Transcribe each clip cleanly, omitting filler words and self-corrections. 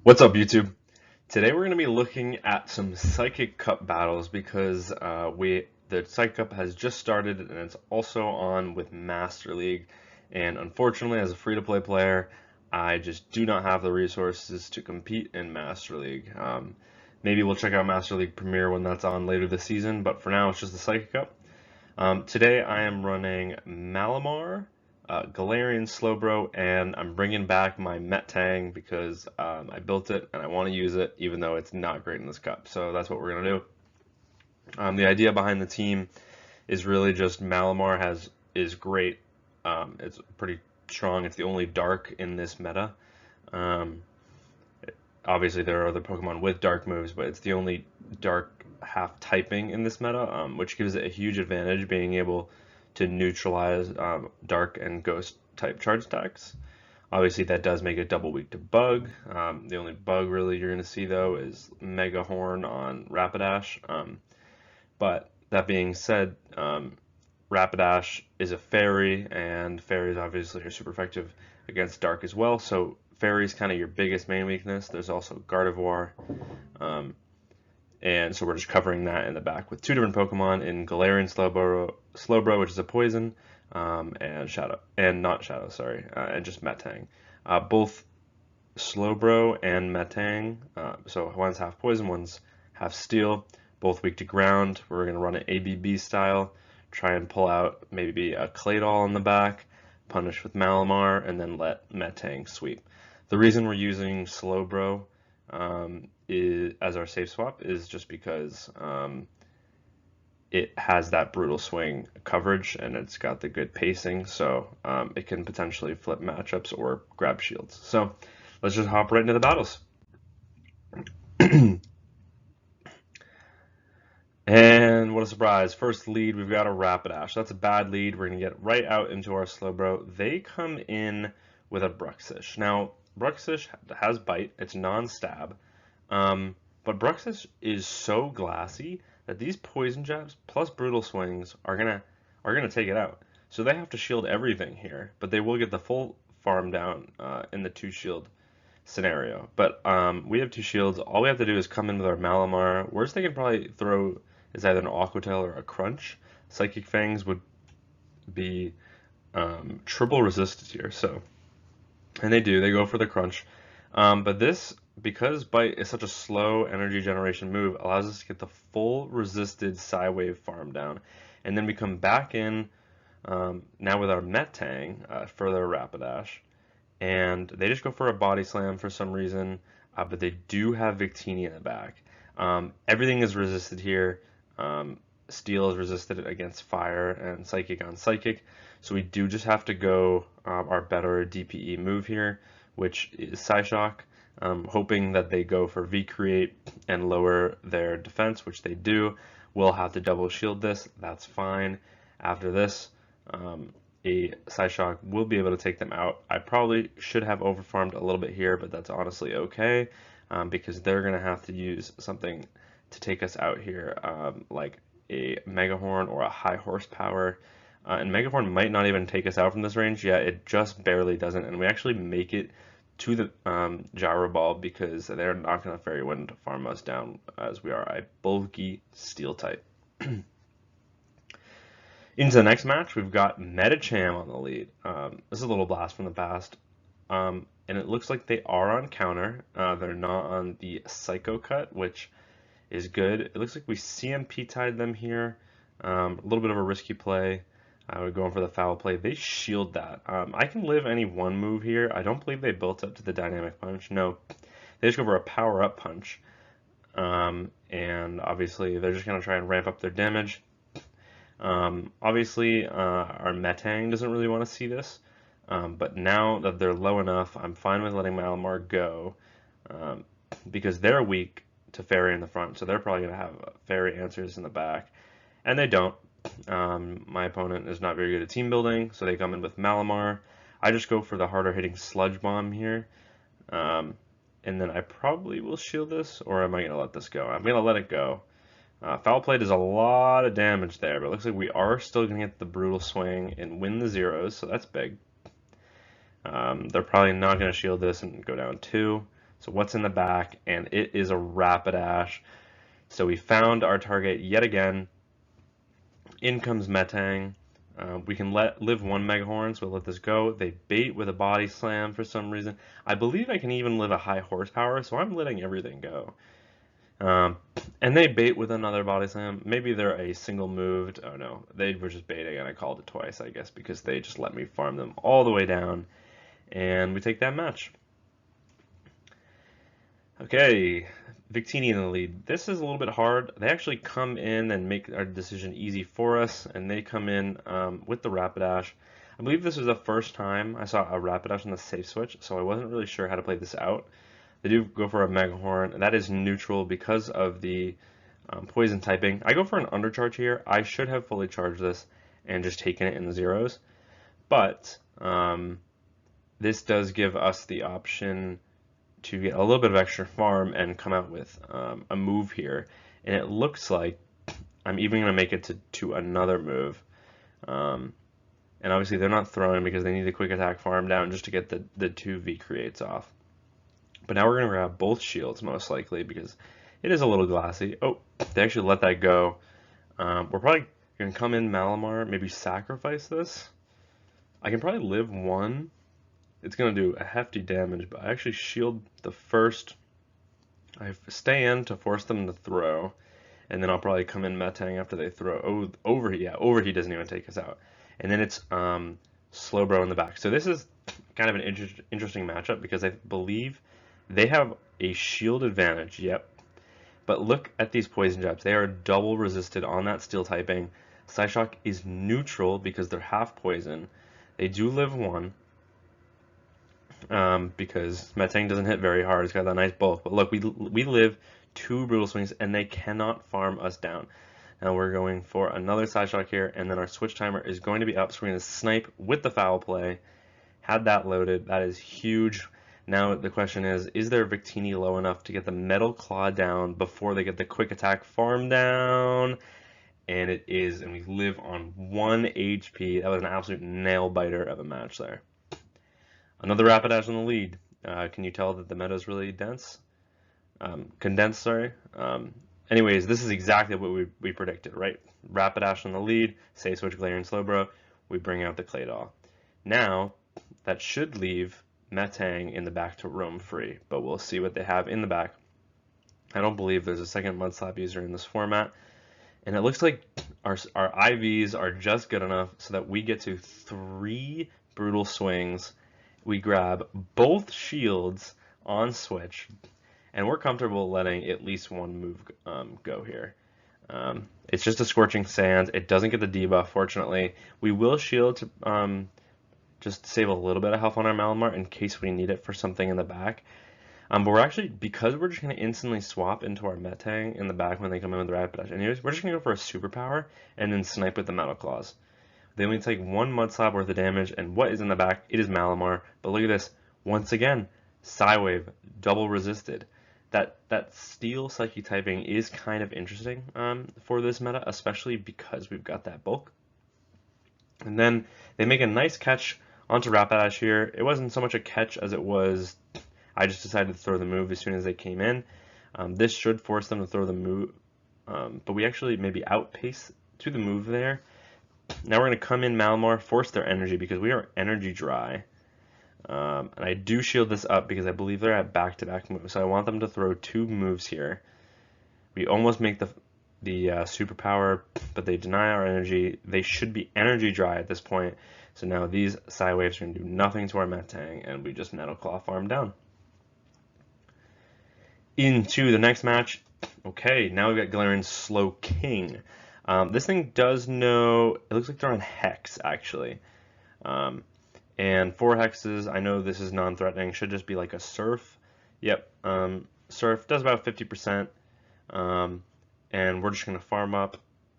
What's up, YouTube? Today we're going to be looking at some Psychic Cup battles because the Psychic Cup has just started and it's also on with Master League. And unfortunately, as a free-to-play player, I just do not have the resources to compete in Master League. Maybe we'll check out Master League Premier when that's on later this season, but for now it's just the Psychic Cup. Today I am running Malamar, Galarian Slowbro, and I'm bringing back my Metang because I built it and I want to use it even though it's not great in this cup. So that's what we're going to do. The idea behind the team is really just Malamar is great. It's pretty strong. It's the only dark in this meta. Um, Obviously there are other Pokemon with dark moves, but it's the only dark half typing in this meta, which gives it a huge advantage being able to neutralize dark and ghost type charge attacks. Obviously that does make it double weak to bug. The only bug really you're going to see though is Mega Horn on Rapidash. But that being said, Rapidash is a fairy, and fairies obviously are super effective against dark as well. So fairy is kind of your biggest main weakness. There's also Gardevoir, and so we're just covering that in the back with two different Pokemon in Galarian Slowbro, which is a poison, and Shadow, and not Shadow, sorry, and just Metang. Both Slowbro and Metang, so one's half poison, one's half steel, both weak to ground. We're going to run it ABB style, try and pull out maybe a Claydol in the back, punish with Malamar, and then let Metang sweep. The reason we're using Slowbro as our safe swap is just because it has that brutal swing coverage and it's got the good pacing, so it can potentially flip matchups or grab shields. So let's just hop right into the battles. And what a surprise. First lead, we've got a Rapidash. That's a bad lead. We're going to get right out into our Slowbro. They come in with a Bruxish. Now, Bruxish has bite. It's non-stab. But Bruxish is so glassy that these poison jabs plus brutal swings are gonna take it out. So they have to shield everything here, but they will get the full farm down in the two shield scenario. But we have two shields. All we have to do is come in with our Malamar. Worst they can probably throw is either an Aqua Tail or a Crunch. Psychic Fangs would be triple resisted here. So, and they do. They go for the Crunch. But this, because Bite is such a slow energy generation move, allows us to get the full resisted Psywave farm down. And then we come back in now with our Metang for their Rapidash. And they just go for a Body Slam for some reason, but they do have Victini in the back. Everything is resisted here. Steel is resisted against Fire and Psychic on Psychic. So we do just have to go our better DPE move here, which is Psyshock, hoping that they go for V-Create and lower their defense, which they do. We'll have to double shield this. That's fine. After this, a Psyshock will be able to take them out. I probably should have overfarmed a little bit here, but that's honestly okay because they're going to have to use something to take us out here, like a Mega Horn or a high horsepower. And Mega Horn might not even take us out from this range. Yeah, it just barely doesn't, and we actually make it to the Gyro Ball because they're not going to Fairy Wind farm us down as we are a bulky Steel type. Into the next match, we've got Medicham on the lead. This is a little blast from the past, and it looks like they are on counter. They're not on the Psycho Cut, which is good. It looks like we CMP tied them here. A little bit of a risky play. We're going for the foul play. They shield that. I can live any one move here. I don't believe they built up to the Dynamic Punch. No, they just go for a Power Up Punch. And obviously they're just going to try and ramp up their damage. Obviously, our Metang doesn't really want to see this, but now that they're low enough, I'm fine with letting Malamar go because they're weak to Fairy in the front, so they're probably going to have Fairy answers in the back, and they don't. My opponent is not very good at team building, so they come in with Malamar. I just go for the harder hitting Sludge Bomb here, and then I probably will shield this, or am I going to let this go? I'm going to let it go. Foul play does a lot of damage there, but it looks like we are still going to get the brutal swing and win the zeros, so that's big. They're probably not going to shield this and go down 2, So what's in the back? And it is a Rapidash. So we found our target yet again. In comes Metang. We can live one Megahorn, so we'll let this go. They bait with a Body Slam for some reason. I believe I can even live a high horsepower, so I'm letting everything go. Um, and they bait with another Body Slam. Maybe they're a single moved. Oh no, they were just baiting and I called it twice, I guess, because they just let me farm them all the way down. And we take that match. Okay, Victini in the lead. This is a little bit hard. They actually come in and make our decision easy for us, and they come in with the Rapidash. I believe this was the first time I saw a Rapidash on the safe switch, so I wasn't really sure how to play this out. They do go for a Megahorn. That is neutral because of the poison typing. I go for an undercharge here. I should have fully charged this and just taken it in the zeros, but this does give us the option to get a little bit of extra farm and come out with a move here. And it looks like I'm even going to make it to another move. And obviously they're not throwing because they need a quick attack farm down just to get the 2V creates off. But now we're going to grab both shields most likely because it is a little glassy. Oh, they actually let that go. We're probably going to come in Malamar, maybe sacrifice this. I can probably live one. It's going to do a hefty damage, but I actually shield the first. I stand to force them to throw, and then I'll probably come in Metang after they throw. Oh, Overheat, yeah, Overheat doesn't even take us out. And then it's Slowbro in the back. So this is kind of an interesting matchup because I believe they have a shield advantage, yep. But look at these poison jabs. They are double resisted on that steel typing. Psyshock is neutral because they're half poison. They do live one. Because Metang doesn't hit very hard. It's got that nice bulk. But look, we live 2 brutal swings, and they cannot farm us down. Now we're going for another side shock here, and then our switch timer is going to be up, so we're going to snipe with the foul play. Had that loaded. That is huge. Now the question is there Victini low enough to get the Metal Claw down before they get the quick attack farm down? And it is, and we live on 1 HP. That was an absolute nail biter of a match there. Another Rapidash in the lead. Can you tell that the meta is really dense? Condensed, sorry. Anyways, this is exactly what we predicted, right? Rapidash in the lead, safe switch Galarian Slowbro, we bring out the Claydol. Now, that should leave Metang in the back to roam free, but we'll see what they have in the back. I don't believe there's a second Mud Slap user in this format, and it looks like our IVs are just good enough so that we get to 3 brutal swings. We grab both shields on switch, and we're comfortable letting at least one move go here. It's just a Scorching Sands. It doesn't get the debuff, fortunately. We will shield to just save a little bit of health on our Malamar in case we need it for something in the back. But we're actually, because we're just going to instantly swap into our Metang in the back when they come in with the Rapidash. Anyways, we're just going to go for a superpower and then snipe with the Metal Claws. They only take 1 Mud Slap worth of damage, and what is in the back? It is Malamar. But look at this. Once again, Psywave, double resisted. That Steel Psyche typing is kind of interesting for this meta, especially because we've got that bulk. And then they make a nice catch onto Rapidash here. It wasn't so much a catch as it was, I just decided to throw the move as soon as they came in. This should force them to throw the move, but we actually maybe outpace to the move there. Now we're going to come in Malamar, force their energy because we are energy dry. And I do shield this up because I believe they're at back-to-back moves, so I want them to throw 2 moves here. We almost make the superpower, but they deny our energy. They should be energy dry at this point, so now these Psywaves are going to do nothing to our Metang, and we just Metal Claw farm down. Into the next match. Okay, now we've got Galarian Slowking. This thing does know, it looks like they're on Hex, actually. And 4 hexes, I know this is non-threatening, should just be like a Surf. Yep, Surf does about 50%. And we're just going to farm up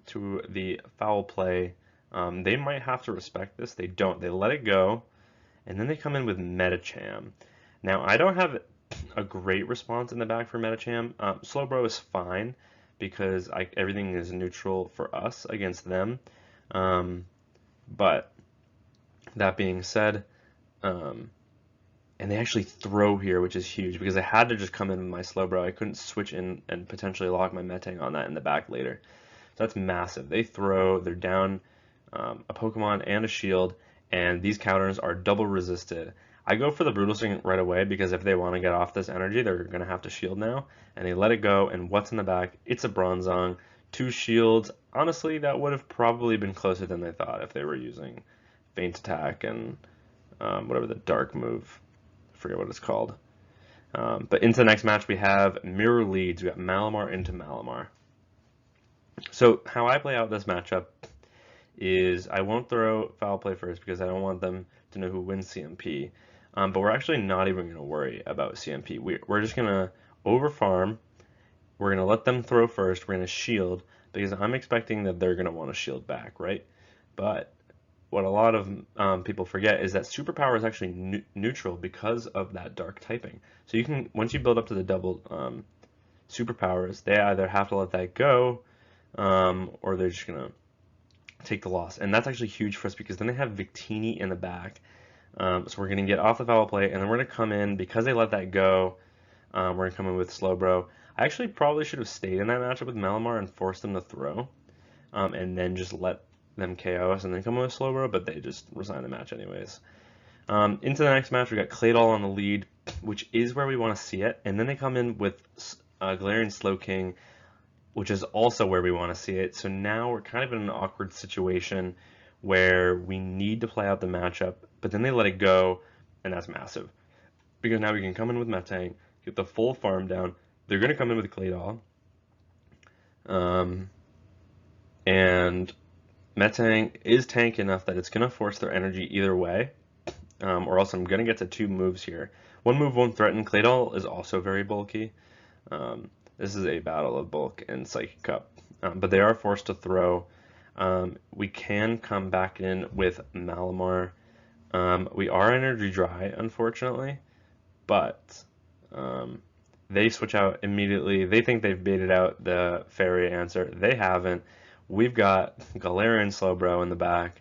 to the foul play. They might have to respect this. They don't. They let it go. And then they come in with Metacham. Now, I don't have a great response in the back for Metacham. Slowbro is fine because everything is neutral for us against them. But that being said, And they actually throw here, which is huge because I had to just come in with my Slowbro. I couldn't switch in and potentially lock my Metang on that in the back later. So that's massive. They throw, they're down a Pokemon and a shield, and these counters are double resisted. I go for the Brutal Swing right away because if they want to get off this energy, they're going to have to shield now. And they let it go, and what's in the back? It's a Bronzong. 2 shields. Honestly, that would have probably been closer than they thought if they were using Feint Attack and whatever the dark move. I forget what it's called. But into the next match, we have Mirror Leads. We got Malamar into Malamar. So how I play out this matchup is I won't throw Foul Play first because I don't want them to know who wins CMP. But we're actually not even going to worry about CMP. We're just going to overfarm. We're going to let them throw first. We're going to shield because I'm expecting that they're going to want to shield back, right? But what a lot of people forget is that Superpower is actually neutral because of that dark typing. So you can, once you build up to the double Superpowers, they either have to let that go or they're just going to take the loss. And that's actually huge for us because then they have Victini in the back. So we're going to get off the Foul Play, and then we're going to come in, because they let that go, we're going to come in with Slowbro. I actually probably should have stayed in that matchup with Malamar and forced them to throw, and then just let them KO us and then come in with Slowbro, but they just resigned the match anyways. Into the next match, we got Claydol on the lead, which is where we want to see it, and then they come in with Galarian Slowking, which is also where we want to see it. So now we're kind of in an awkward situation where we need to play out the matchup, but then they let it go, and that's massive. Because now we can come in with Metang, get the full farm down. They're going to come in with Claydol. And Metang is tank enough that it's going to force their energy either way, or else I'm going to get to 2 moves here. 1 move won't threaten. Claydol is also very bulky. This is a battle of bulk and Psychic Cup, but they are forced to throw. We can come back in with Malamar. We are energy dry, unfortunately, but they switch out immediately. They think they've baited out the fairy answer. They haven't. We've got Galarian Slowbro in the back,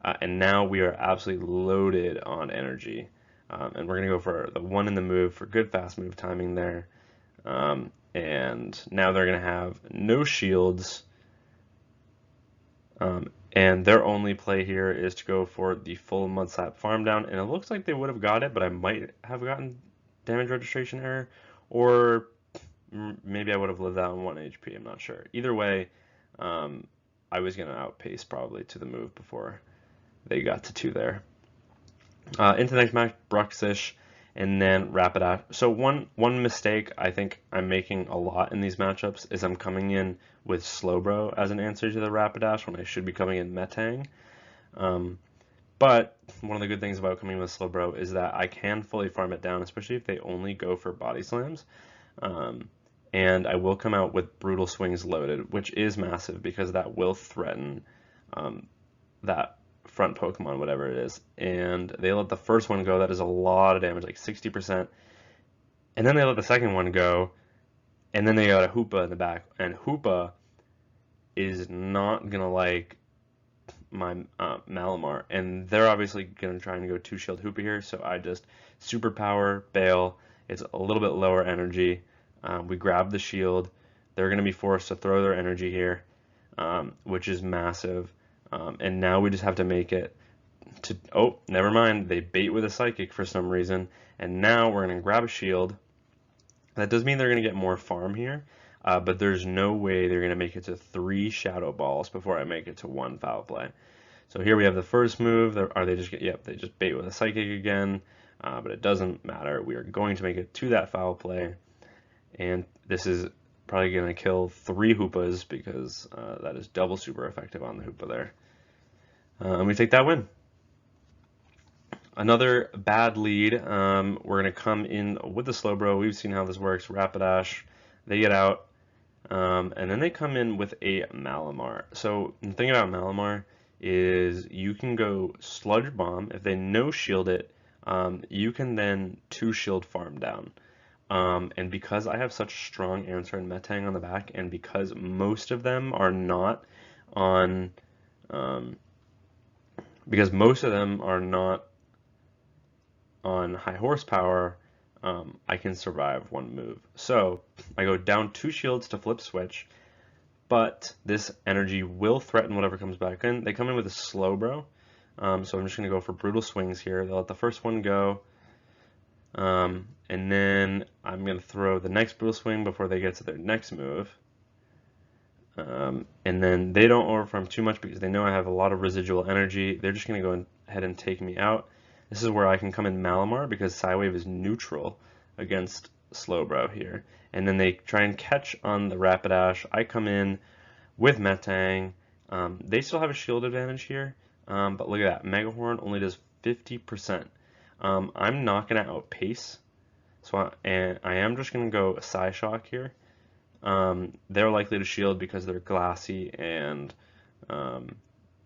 and now we are absolutely loaded on energy. And we're going to go for the 1 in the move for good fast move timing there. And now they're going to have no shields. And their only play here is to go for the full Mudslap farm down. And it looks like they would have got it, but I might have gotten damage registration error. Or maybe I would have lived out on 1 HP. I'm not sure. Either way, I was going to outpace probably to the move before they got to 2 there. Into the next match, Bruxish, and then Rapidash. So one mistake I think I'm making a lot in these matchups is I'm coming in with Slowbro as an answer to the Rapidash when I should be coming in Metang. But one of the good things about coming in with Slowbro is that I can fully farm it down, especially if they only go for Body Slams. And I will come out with Brutal Swings loaded, which is massive because that will threaten that front Pokemon, whatever it is. And they let the first one go. That is a lot of damage, like 60%. And then they let the second one go. And then they got a Hoopa in the back. And Hoopa is not going to like my Malamar. And they're obviously going to try and go 2-shield Hoopa here. So I just Superpower, Bail. It's a little bit lower energy. We grab the shield. They're going to be forced to throw their energy here, which is massive. And now we just have to make it to, oh, never mind. They bait with a Psychic for some reason. And now we're going to grab a shield. That does mean they're going to get more farm here, but there's no way they're going to make it to 3 Shadow Balls before I make it to 1 Foul Play. So here we have the first move. Are they just get, yep, they just bait with a Psychic again, but it doesn't matter. We are going to make it to that Foul Play. And this is probably going to kill 3 Hoopas because that is double super effective on the Hoopa there. And we take that win. Another bad lead. We're going to come in with the Slowbro. We've seen how this works. Rapidash. They get out. And then they come in with a Malamar. So the thing about Malamar is you can go Sludge Bomb. If they no-shield it, you can then 2-shield farm down. And because I have such strong answer in Metang on the back, and because most of them are not on, on high horsepower, I can survive one move. So I go down 2 shields to flip switch, but this energy will threaten whatever comes back in. They come in with a Slowbro, so I'm just going to go for brutal swings here. They'll let the first one go, and then I'm going to throw the next brutal swing before they get to their next move. And then they don't overfarm too much because they know I have a lot of residual energy. They're just going to go ahead and take me out. This is where I can come in Malamar because Psywave is neutral against Slowbro here. And then they try and catch on the Rapidash. I come in with Metang. They still have a shield advantage here, but look at that. Megahorn only does 50%. I'm not going to outpace, so I am just going to go Psyshock here. They're likely to shield because they're glassy and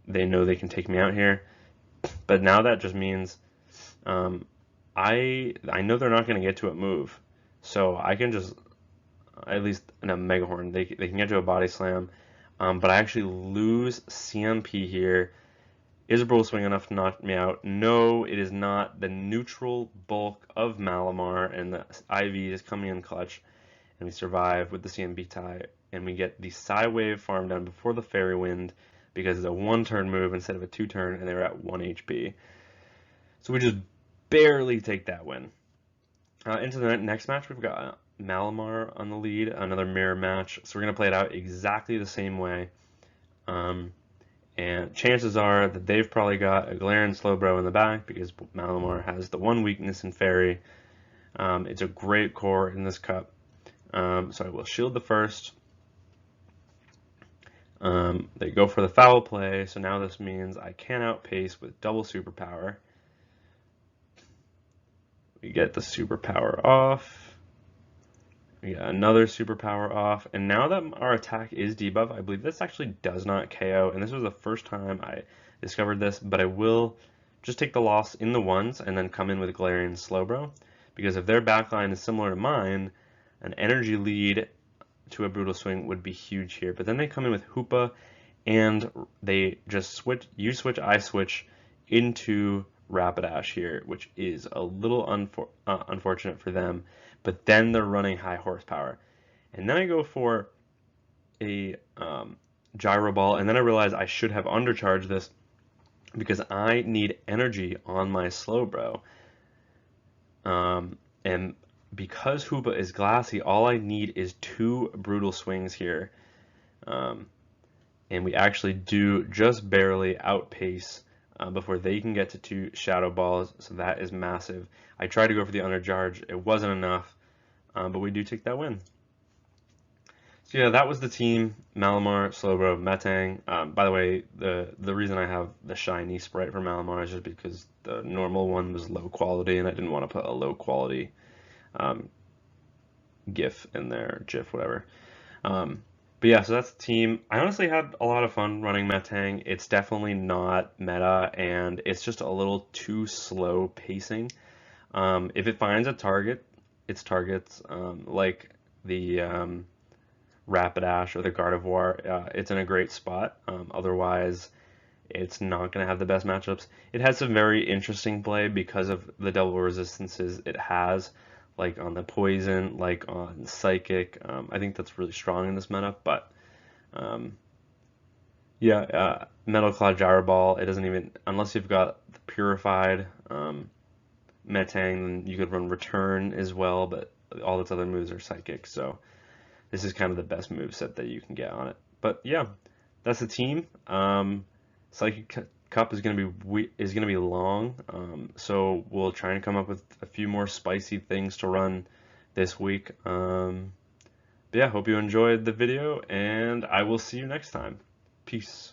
they know they can take me out here. But now that just means I know they're not going to get to a move, so I can just, at least in a Megahorn, they can get to a Body Slam, but I actually lose CMP here. Is a Brutal Swing enough to knock me out? No, it is not. The neutral bulk of Malamar and the IV is coming in clutch, and we survive with the CMP tie, and we get the Psywave farm down before the Fairy Wind because it's a 1-turn move instead of a 2-turn, and they were at 1 HP. So we just barely take that win. Into the next match, we've got Malamar on the lead, another mirror match. So we're going to play it out exactly the same way. And chances are that they've probably got a Galarian Slowbro in the back because Malamar has the one weakness in Fairy. It's a great core in this cup. So I will shield the first. They go for the foul play, so now this means I can outpace with double superpower. We get the superpower off. We get another superpower off, and now that our attack is debuff, I believe this actually does not KO, and this was the first time I discovered this, but I will just take the loss in the ones and then come in with Galarian Slowbro, because if their backline is similar to mine, an energy lead to a brutal swing would be huge here. But then they come in with Hoopa, and they just switch, you switch, I switch into Rapidash here, which is a little unfortunate for them. But then they're running high horsepower. And then I go for a Gyro Ball, and then I realize I should have undercharged this because I need energy on my Slowbro. And because Hoopa is glassy, all I need is 2 brutal swings here. And we actually do just barely outpace before they can get to 2 Shadow Balls, so that is massive. I tried to go for the undercharge, it wasn't enough, but we do take that win. So yeah, that was the team, Malamar, Slowbro, Metang. By the way, the reason I have the shiny sprite for Malamar is just because the normal one was low quality, and I didn't want to put a low quality GIF in there, GIF, whatever. But yeah, so that's the team. I honestly had a lot of fun running Metang. It's definitely not meta, and it's just a little too slow pacing. If it finds a target, its targets, like the Rapidash or the Gardevoir, it's in a great spot. Otherwise, it's not going to have the best matchups. It has some very interesting play because of the double resistances it has, like on the Poison, like on Psychic. I think that's really strong in this meta, but yeah, Metal Cloud Gyro Ball, it doesn't even, unless you've got the Purified Metang, then you could run Return as well, but all its other moves are Psychic, so this is kind of the best moveset that you can get on it. But yeah, that's the team. Psychic Cup is gonna be long, so we'll try and come up with a few more spicy things to run this week. But yeah, hope you enjoyed the video, and I will see you next time. Peace.